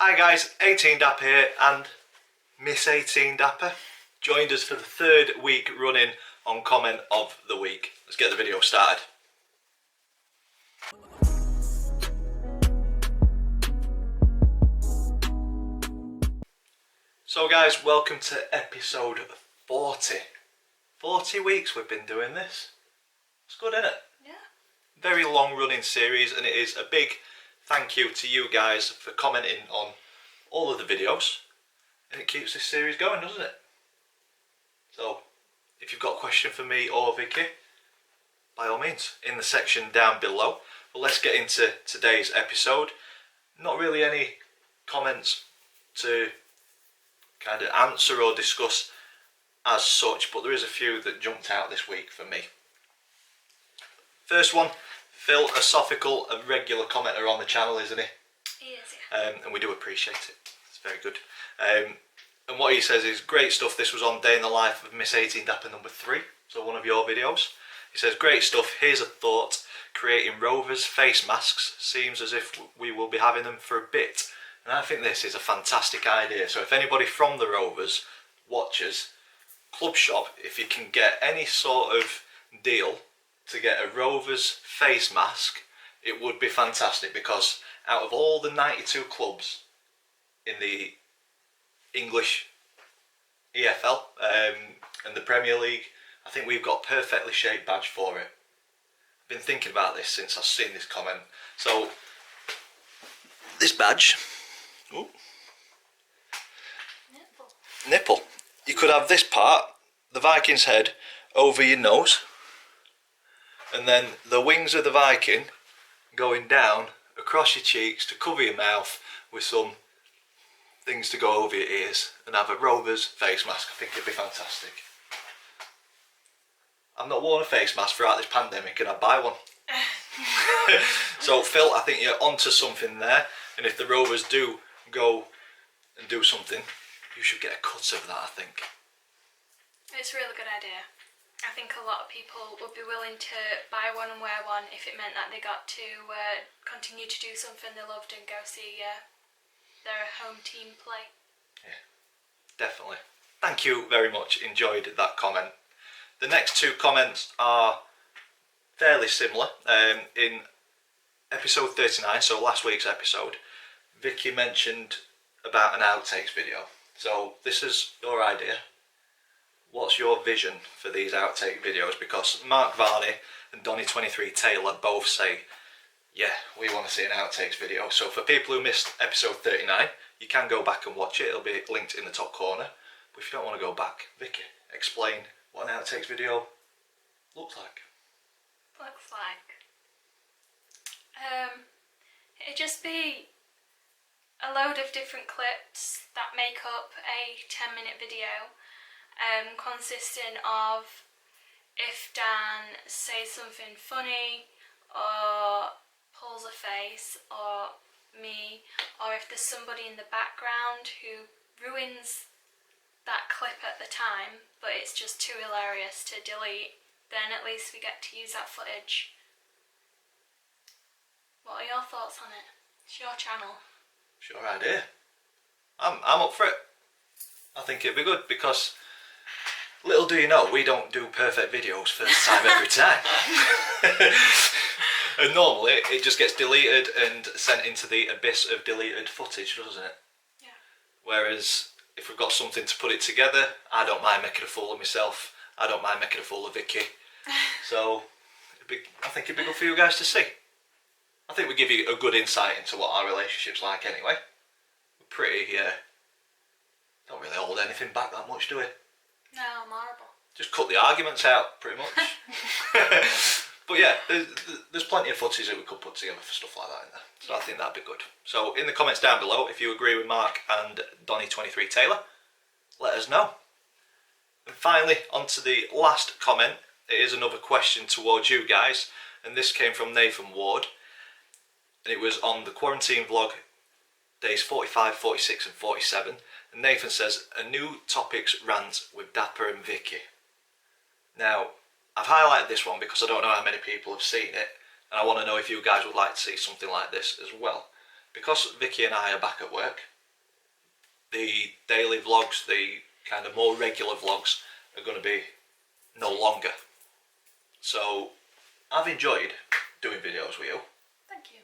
Hi guys, 18 Dapper here and Miss 18 Dapper joined us for the third week running on Comment of the Week. Let's get the video started. So guys, welcome to episode 40. 40 weeks we've been doing this. It's good, isn't it? Yeah. Very long running series, and it is a big thank you to you guys for commenting on all of the videos, and it keeps this series going, doesn't it? So if you've got a question for me or Vicky, by all means in the section down below. But let's get into today's episode. Not really any comments to kind of answer or discuss as such, but there is a few that jumped out this week for me. First one, philosophical, a regular commenter on the channel, isn't he? He is, yeah. And we do appreciate it. It's very good. And what he says is great stuff. This was on Day in the Life of Miss 18 Dapper number 3, so one of your videos. He says, great stuff. Here's a thought. Creating rovers face masks seems as if we will be having them for a bit. And I think this is a fantastic idea. So if anybody from the Rovers watches, Club Shop, if you can get any sort of deal to get a Rovers face mask, it would be fantastic, because out of all the 92 clubs in the English EFL and the Premier League, I think we've got a perfectly shaped badge for it. I've been thinking about this since I've seen this comment. So this badge, ooh, nipple. You could have this part, the Viking's head, over your nose, and then the wings of the Viking going down across your cheeks to cover your mouth with some things to go over your ears, and have a Rovers face mask. I think it'd be fantastic. I've not worn a face mask throughout this pandemic, and I'd buy one. So Phil, I think you're onto something there, and if the Rovers do go and do something, you should get a cut of that, I think. It's a really good idea. I think a lot of people would be willing to buy one and wear one if it meant that they got to continue to do something they loved and go see their home team play. Yeah, definitely. Thank you very much. Enjoyed that comment. The next two comments are fairly similar. In episode 39, so last week's episode, Vicky mentioned about an outtakes video. So this is your idea. What's your vision for these outtake videos? Because Mark Varney and Donny23 Taylor both say, yeah, we want to see an outtakes video. So for people who missed episode 39, you can go back and watch it. It'll be linked in the top corner. But if you don't want to go back, Vicky, explain what an outtakes video looks like. It'd just be a load of different clips that make up a 10-minute video, consisting of if Dan says something funny or pulls a face, or me, or if there's somebody in the background who ruins that clip at the time but it's just too hilarious to delete, then at least we get to use that footage. What are your thoughts on it? It's your channel. It's your idea. I'm up for it. I think it'd be good, because little do you know, we don't do perfect videos first time every time. And normally it just gets deleted and sent into the abyss of deleted footage, doesn't it? Yeah. Whereas if we've got something to put it together, I don't mind making a fool of myself. I don't mind making a fool of Vicky. So I think it'd be good for you guys to see. I think we give you a good insight into what our relationship's like anyway. We're pretty, don't really hold anything back that much, do we? No, I'm horrible. Just cut the arguments out, pretty much. But yeah, there's plenty of footage that we could put together for stuff like that in there. So yeah. I think that'd be good. So in the comments down below, if you agree with Mark and Donny23 Taylor, let us know. And finally, on to the last comment. It is another question towards you guys, and this came from Nathan Ward. And it was on the quarantine vlog, days 45, 46 and 47. And Nathan says, a new topics rant with Dapper and Vicky. Now, I've highlighted this one because I don't know how many people have seen it, and I want to know if you guys would like to see something like this as well. Because Vicky and I are back at work, the daily vlogs, the kind of more regular vlogs, are going to be no longer. So I've enjoyed doing videos with you. Thank you.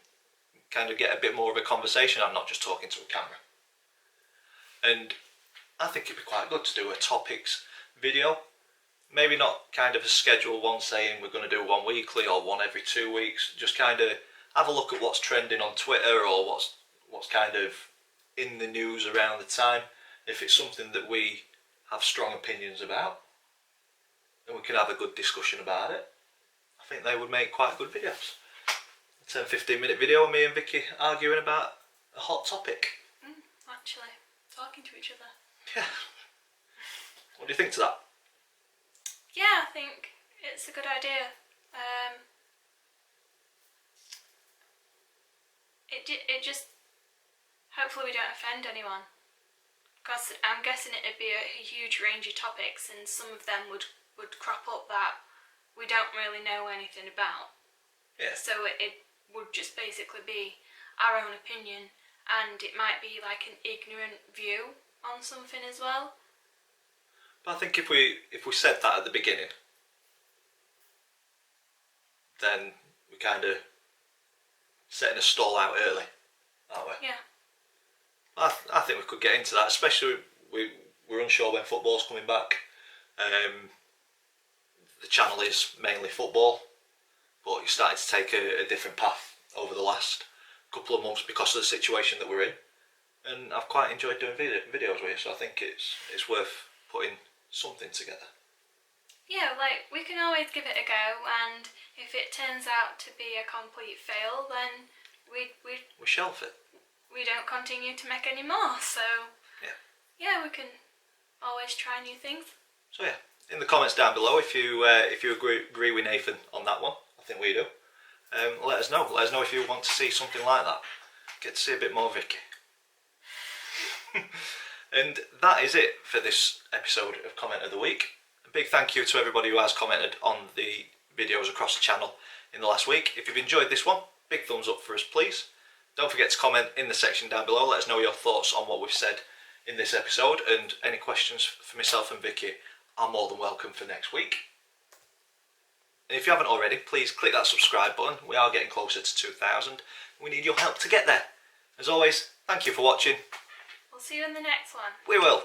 Kind of get a bit more of a conversation. I'm not just talking to a camera. And I think it'd be quite good to do a topics video. Maybe not kind of a scheduled one saying we're going to do one weekly or one every 2 weeks. Just kind of have a look at what's trending on Twitter or what's kind of in the news around the time. If it's something that we have strong opinions about, then we can have a good discussion about it. I think they would make quite good videos. A 10-15 minute video of me and Vicky arguing about a hot topic. Actually, talking to each other. Yeah. What do you think to that? Yeah, I think it's a good idea. It just, hopefully we don't offend anyone, because I'm guessing it'd be a huge range of topics, and some of them would crop up that we don't really know anything about. Yeah. So it would just basically be our own opinion, and it might be like an ignorant view on something as well. But I think if we said that at the beginning, then we kind of setting a stall out early, aren't we? Yeah. I think we could get into that, especially we're unsure when football's coming back. The channel is mainly football, but it's starting to take a different path over the last couple of months because of the situation that we're in. And I've quite enjoyed doing videos with you, so I think it's worth putting something together. Yeah, like, we can always give it a go, and if it turns out to be a complete fail, then we shelf it. We don't continue to make any more, so yeah, we can always try new things. So yeah, in the comments down below, if you agree with Nathan on that one, I think we do. Let us know. Let us know if you want to see something like that. Get to see a bit more Vicky. And that is it for this episode of Comment of the Week. A big thank you to everybody who has commented on the videos across the channel in the last week. If you've enjoyed this one, big thumbs up for us please. Don't forget to comment in the section down below. Let us know your thoughts on what we've said in this episode, and any questions for myself and Vicky are more than welcome for next week. And if you haven't already, please click that subscribe button. We are getting closer to 2,000. We need your help to get there. As always, thank you for watching. We'll see you in the next one. We will.